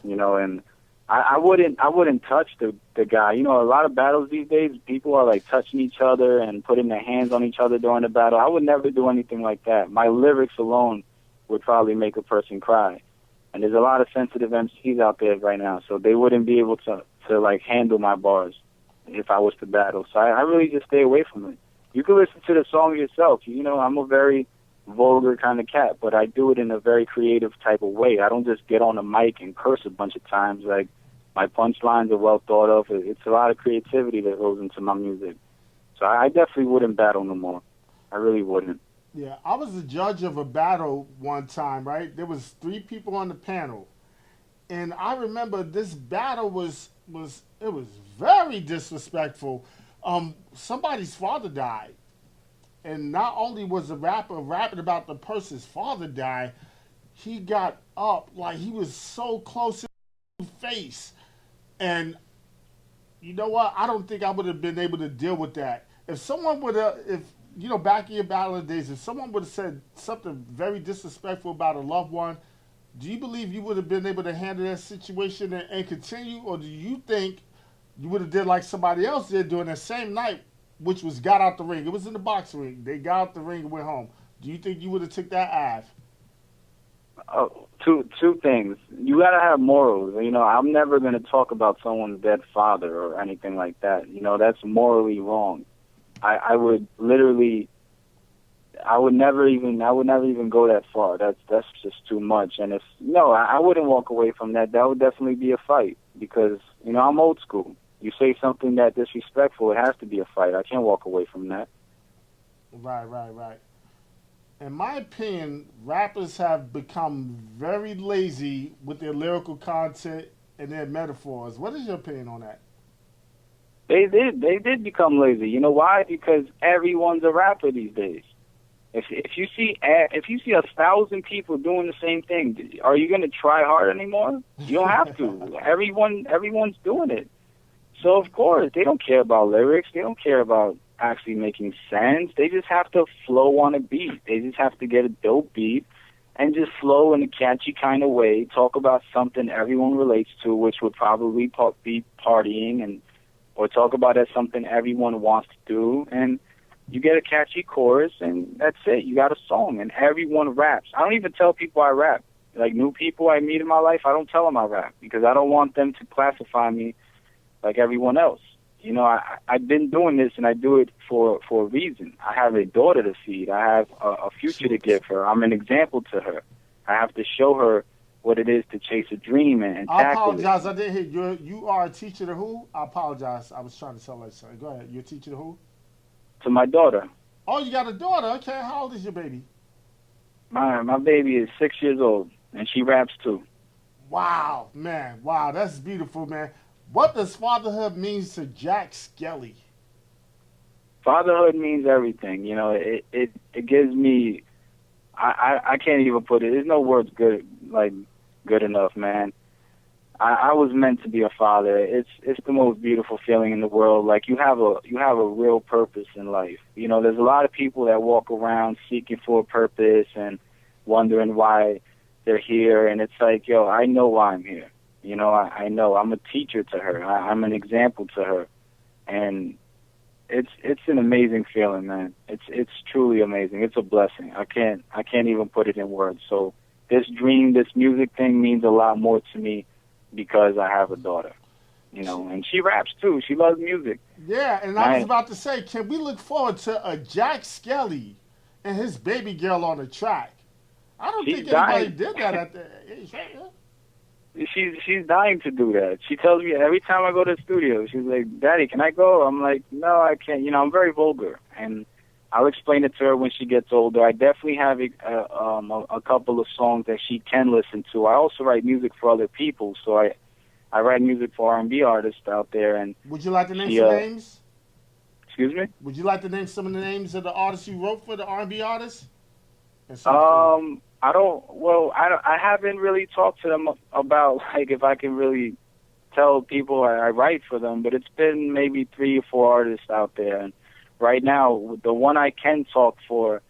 You know, and I wouldn't touch the guy. You know, a lot of battles these days, people are like touching each other and putting their hands on each other during the battle. I would never do anything like that. My lyrics alone would probably make a person cry. And there's a lot of sensitive MCs out there right now, so they wouldn't be able to like handle my bars if I was to battle. So I really just stay away from it. You can listen to the song yourself. You know, I'm a very vulgar kind of cat, but I do it in a very creative type of way. I don't just get on a mic and curse a bunch of times. Like, my punchlines are well thought of. It's a lot of creativity that goes into my music. So I definitely wouldn't battle no more. I really wouldn't. Yeah, I was the judge of a battle one time, right? There was 3 people on the panel. And I remember this battle was very disrespectful. Somebody's father died. And not only was the rapper rapping about the person's father dying, he got up like he was so close to his face. And you know what? I don't think I would have been able to deal with that. If someone would have, you know, back in your battling days, if someone would have said something very disrespectful about a loved one, Do you believe you would have been able to handle that situation and continue, or do you think you would have did like somebody else did during that same night, which was got out the ring? It was in the boxing ring. They got out the ring and went home. Do you think you would have took that Ave? Two things. You gotta have morals. You know, I'm never gonna talk about someone's dead father or anything like that. You know, that's morally wrong. I would literally, I would never even go that far. That's just too much. And if no, I wouldn't walk away from that. That would definitely be a fight because you know I'm old school. You say something that disrespectful, it has to be a fight. I can't walk away from that. Right. In my opinion, rappers have become very lazy with their lyrical content and their metaphors. What is your opinion on that? They did become lazy. You know why? Because everyone's a rapper these days. If you see 1,000 people doing the same thing, are you gonna try hard anymore? You don't have to. Everyone's doing it. So of course they don't care about lyrics. They don't care about actually making sense. They just have to flow on a beat. They just have to get a dope beat and just flow in a catchy kind of way. Talk about something everyone relates to, which would probably be partying, and or talk about as something everyone wants to do. And you get a catchy chorus, and that's it. You got a song, and everyone raps. I don't even tell people I rap. Like new people I meet in my life, I don't tell them I rap because I don't want them to classify me like everyone else. You know, I've been doing this, and I do it for a reason. I have a daughter to feed. I have a future to give her. I'm an example to her. I have to show her what it is to chase a dream and I tackle apologize. it. I didn't hear you are a teacher to who? I apologize. I was trying to sound like something. Go ahead. You're a teacher to who? To my daughter. Oh, you got a daughter. Okay. How old is your baby? My baby is 6 years old, and she raps too. Wow, man. Wow, that's beautiful, man. What does fatherhood means to Jack Skelly? Fatherhood means everything. You know, it gives me. I can't even put it. There's no words good enough, man. I was meant to be a father. It's the most beautiful feeling in the world. Like you have a real purpose in life. You know, there's a lot of people that walk around seeking for a purpose and wondering why they're here. And it's like, yo, I know why I'm here. You know, I know I'm a teacher to her. I'm an example to her, and it's an amazing feeling, man. It's truly amazing. It's a blessing. I can't even put it in words. So this dream, this music thing means a lot more to me because I have a daughter. You know, and she raps too. She loves music. Yeah, and I was about to say, can we look forward to a Jack Skelly and his baby girl on the track? I don't think anybody did that at the age. She's dying to do that. She tells me every time I go to the studio, she's like, "Daddy, can I go?" I'm like, "No, I can't." You know, I'm very vulgar, and I'll explain it to her when she gets older. I definitely have a couple of songs that she can listen to. I also write music for other people, so I write music for R&B artists out there. And would you like to name some names? Excuse me? Would you like to name some of the names of the artists you wrote for, the R&B artists? I haven't really talked to them about like if I can really tell people I write for them, but it's been maybe 3 or 4 artists out there. And right now, the one I can talk for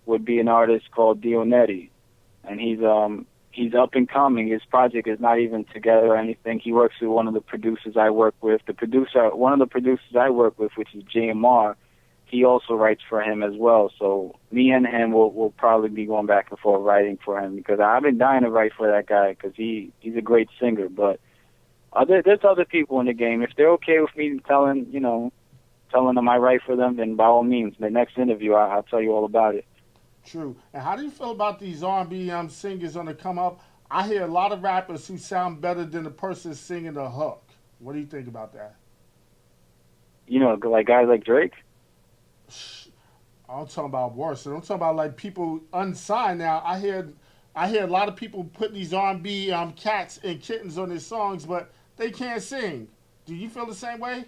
would be an artist called Dionetti, and he's up and coming. His project is not even together or anything. He works with one of the producers I work with. One of the producers I work with, which is JMR, he also writes for him as well. So me and him will probably be going back and forth writing for him because I've been dying to write for that guy because he's a great singer. But there's other people in the game. If they're okay with me telling them I write for them, then by all means, the next interview I'll tell you all about it. True. And how do you feel about these R&B singers on the come up? I hear a lot of rappers who sound better than the person singing the hook. What do you think about that? You know, like guys like Drake? I'm talking about worse. I'm talking about like people unsigned now. I hear a lot of people put these R&B cats and kittens on their songs, but they can't sing. Do you feel the same way?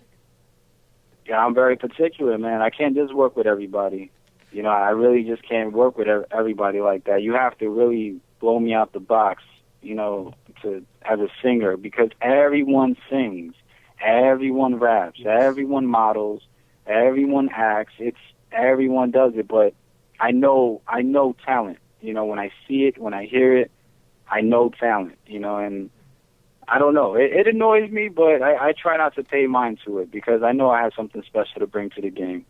Yeah, I'm very particular, man. I can't just work with everybody. You know, I really just can't work with everybody like that. You have to really blow me out the box, you know, as a singer, because everyone sings, everyone raps, everyone models, everyone acts. Everyone does it, but I know talent. You know, when I see it, when I hear it, I know talent, and I don't know. It annoys me, but I try not to pay mind to it because I know I have something special to bring to the game.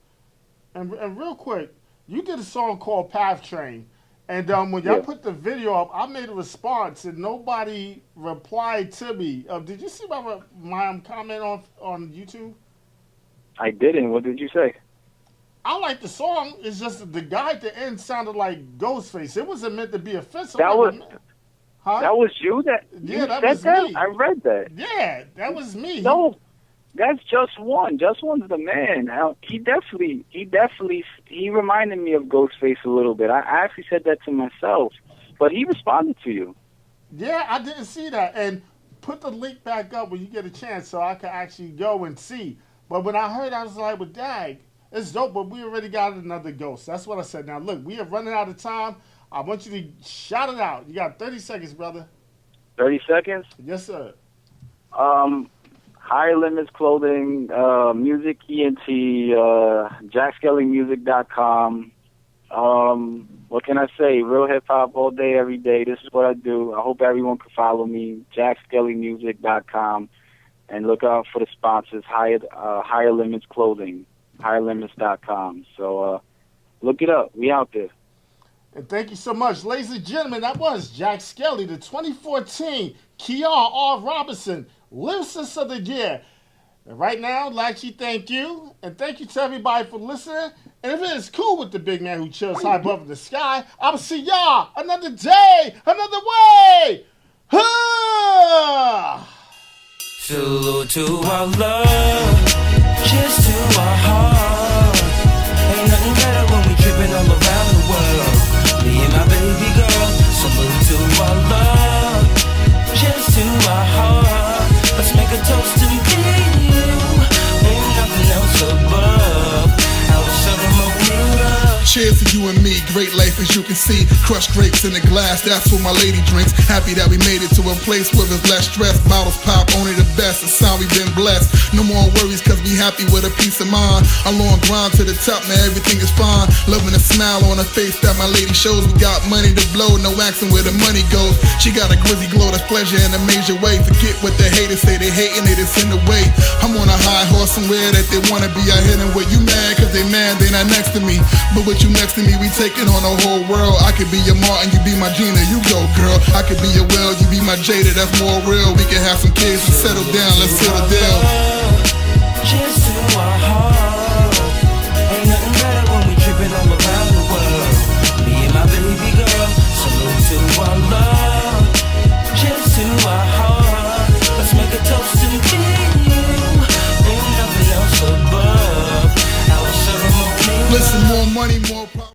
And real quick, you did a song called Path Train. And when y'all put the video up, I made a response and nobody replied to me. Did you see my comment on YouTube? I didn't. What did you say? I like the song. It's just that the guy at the end sounded like Ghostface. It wasn't meant to be offensive. That was you that that said that? me. I read that. Yeah, that was me. No, that's Just One. Just One's the man. He reminded me of Ghostface a little bit. I actually said that to myself, but he responded to you. Yeah, I didn't see that. And put the link back up when you get a chance so I can actually go and see. But when I heard, I was like, well, dag, it's dope, but we already got another Ghost. That's what I said. Now, look, we are running out of time. I want you to shout it out. You got 30 seconds, brother. 30 seconds? Yes, sir. Higher Limits Clothing, Music ENT, JackSkellyMusic.com. What can I say? Real hip hop all day, every day. This is what I do. I hope everyone can follow me. JackSkellyMusic.com, and look out for the sponsors. Higher Limits Clothing, HigherLimits.com. So look it up. We out there. And thank you so much. Ladies and gentlemen, that was Jack Skelly, the 2014 Kiara R. Robinson Lyricist of the Year. And right now, I'd like to thank you, and thank you to everybody for listening. And if it is cool with the big man who chills high above the sky, I will see y'all another day, another way. Salute to our love, cheers to our heart. Ain't nothing better when we tripping all around the world. Me and my baby girl, salute to our love, cheers to our heart. Let's make a toast to you, ain't nothing else above. Our ceremony love. Cheers to you and me, great life as you can see. Crushed grapes in the glass, that's what my lady drinks. Happy that we made it to a place where there's less stress. Bottles pop, only the best, the sound we've been blessed. No more worries cause we happy with a peace of mind. A long grind to the top, now everything is fine. Loving a smile on her face that my lady shows. We got money to blow, no asking where the money goes. She got a grizzly glow, that's pleasure in a major way. Forget what the haters say, they hating it, it's in the way. I'm on a high horse somewhere that they wanna be. I hit them with you mad cause they mad, they not next to me. But with you next to me, we taking on the whole world. I could be your Martin, you be my Gina, you go girl. I could be your Will, you be my Jada, that's more real. We can have some kids and settle down, let's seal the deal. Cheers to our heart. Ain't nothing better when we tripping all around the world. Me and my baby girl, salute to our love. Cheers to our heart. Let's make a toast to you, ain't nothing else above. Our ceremony. Listen, more money, more power.